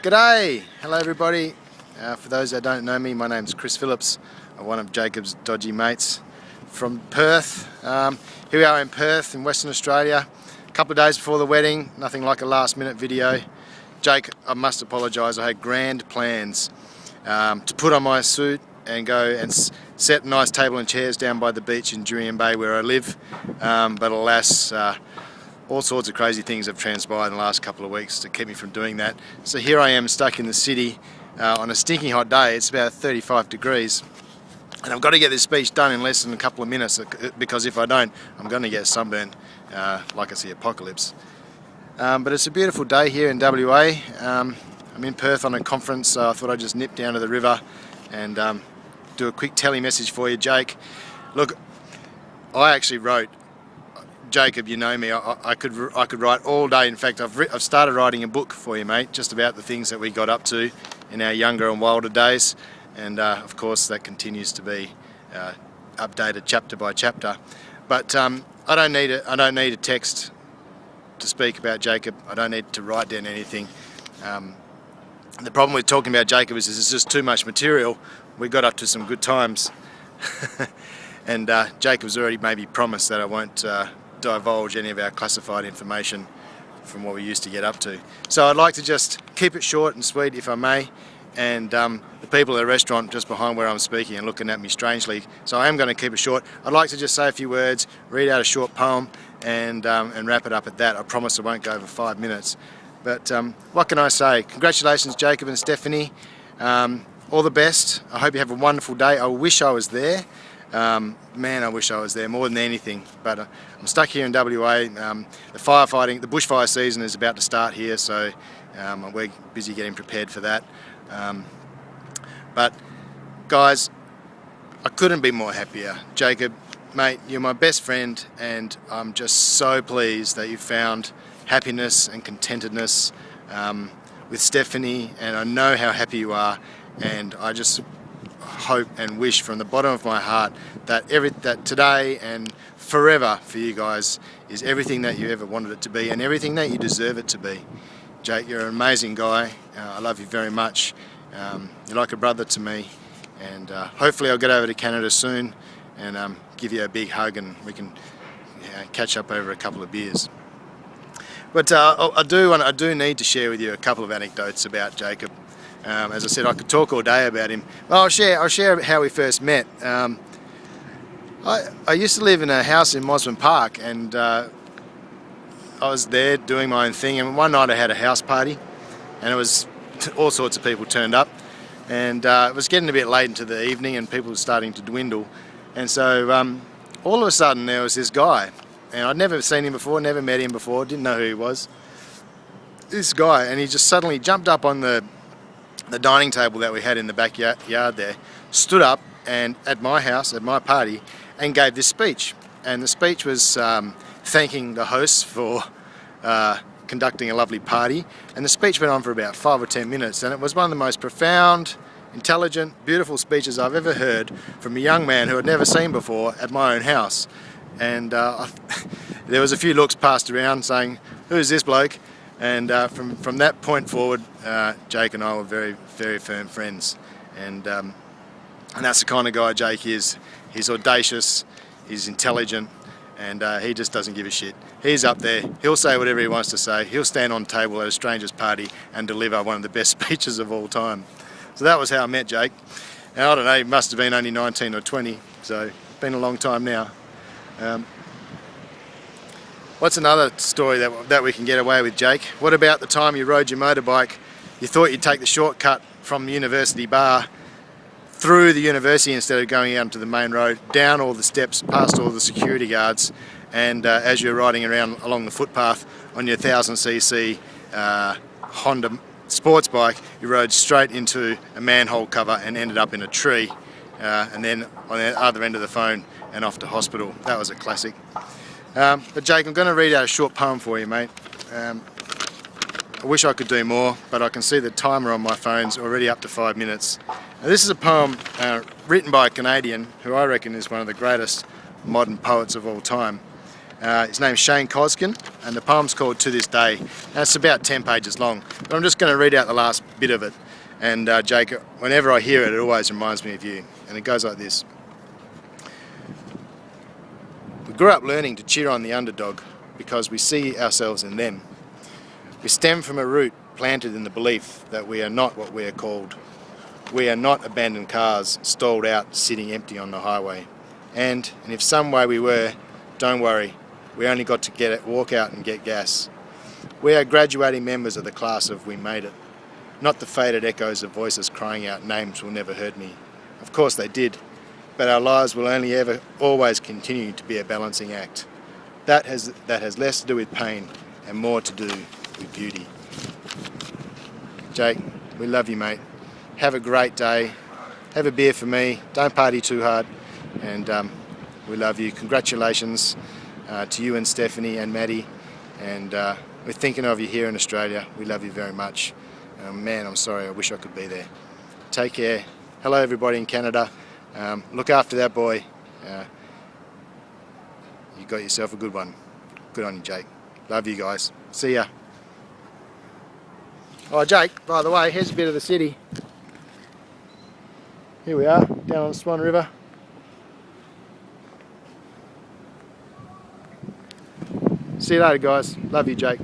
G'day! Hello everybody. For those that don't know me, my name's Chris Phillips. I'm one of Jacob's dodgy mates from Perth. Here we are in Perth in Western Australia. A couple of days before the wedding, nothing like a last minute video. Jake, I must apologise, I had grand plans to put on my suit and go and set a nice table and chairs down by the beach in Jurien Bay where I live, but alas, all sorts of crazy things have transpired in the last couple of weeks to keep me from doing that. So here I am stuck in the city on a stinking hot day. It's about 35 degrees and I've got to get this speech done in less than a couple of minutes, because if I don't, I'm going to get sunburned like it's the apocalypse. But it's a beautiful day here in WA. I'm in Perth on a conference, so I thought I'd just nip down to the river and do a quick telly message for you, Jake. Look, I actually wrote, Jacob, you know me, I could write all day. In fact, I've started writing a book for you, mate, just about the things that we got up to in our younger and wilder days, and of course that continues to be updated chapter by chapter. But I don't need a text to speak about Jacob. I don't need to write down anything. The problem with talking about Jacob is it's just too much material. We got up to some good times, and Jacob's already maybe promised that I won't divulge any of our classified information from what we used to get up to. So I'd like to just keep it short and sweet, if I may, and the people at the restaurant just behind where I'm speaking are looking at me strangely, so I am going to keep it short. I'd like to just say a few words, read out a short poem, and wrap it up at that. I promise I won't go over 5 minutes. But what can I say? Congratulations, Jacob and Stephanie. All the best. I hope you have a wonderful day. I wish I was there. Man, I wish I was there more than anything, but I'm stuck here in WA. The bushfire season is about to start here, so we're busy getting prepared for that. But guys, I couldn't be more happier. Jacob, mate, you're my best friend, and I'm just so pleased that you found happiness and contentedness with Stephanie, and I know how happy you are, and I just hope and wish from the bottom of my heart that that today and forever for you guys is everything that you ever wanted it to be and everything that you deserve it to be. Jake, you're an amazing guy. I love you very much. You're like a brother to me, and hopefully I'll get over to Canada soon and give you a big hug and we can catch up over a couple of beers. But I do need to share with you a couple of anecdotes about Jacob. As I said, I could talk all day about him. Well, I'll share how we first met. I used to live in a house in Mosman Park, and I was there doing my own thing, and one night I had a house party, and it was all sorts of people turned up, and it was getting a bit late into the evening and people were starting to dwindle, and so all of a sudden there was this guy, and I'd never seen him before, never met him before, didn't know who he was. This guy, and he just suddenly jumped up on the dining table that we had in the backyard there, stood up and at my house, at my party, and gave this speech. And the speech was thanking the hosts for conducting a lovely party. And the speech went on for about 5 or 10 minutes, and it was one of the most profound, intelligent, beautiful speeches I've ever heard from a young man who I'd never seen before at my own house. And there was a few looks passed around saying, "Who's this bloke?" And from that point forward, Jake and I were very, very firm friends. And that's the kind of guy Jake is. He's audacious, he's intelligent, and he just doesn't give a shit. He's up there, he'll say whatever he wants to say, he'll stand on a table at a stranger's party and deliver one of the best speeches of all time. So that was how I met Jake. And I don't know, he must have been only 19 or 20, so it's been a long time now. What's another story that we can get away with, Jake? What about the time you rode your motorbike? You thought you'd take the shortcut from University Bar through the university instead of going out to the main road, down all the steps, past all the security guards, and as you're riding around along the footpath on your 1000cc Honda sports bike, you rode straight into a manhole cover and ended up in a tree, and then on the other end of the phone and off to hospital. That was a classic. But Jake, I'm going to read out a short poem for you, mate. I wish I could do more, but I can see the timer on my phone's already up to 5 minutes. Now, this is a poem written by a Canadian who I reckon is one of the greatest modern poets of all time. His name's Shane Coskin, and the poem's called To This Day. And it's about 10 pages long, but I'm just going to read out the last bit of it. And Jake, whenever I hear it, it always reminds me of you. And it goes like this. We grew up learning to cheer on the underdog because we see ourselves in them. We stem from a root planted in the belief that we are not what we are called. We are not abandoned cars stalled out sitting empty on the highway. And if some way we were, don't worry, we only got to walk out and get gas. We are graduating members of the class of We Made It, not the faded echoes of voices crying out names will never hurt me. Of course they did, but our lives will only ever always continue to be a balancing act. That has less to do with pain and more to do with beauty. Jake, we love you, mate. Have a great day. Have a beer for me. Don't party too hard. And we love you. Congratulations to you and Stephanie and Maddie. And we're thinking of you here in Australia. We love you very much. Man, I'm sorry. I wish I could be there. Take care. Hello, everybody in Canada. Look after that boy. You got yourself a good one. Good on you, Jake. Love you guys. See ya. Oh, Jake, by the way, here's a bit of the city. Here we are, down on the Swan River. See you later, guys. Love you, Jake.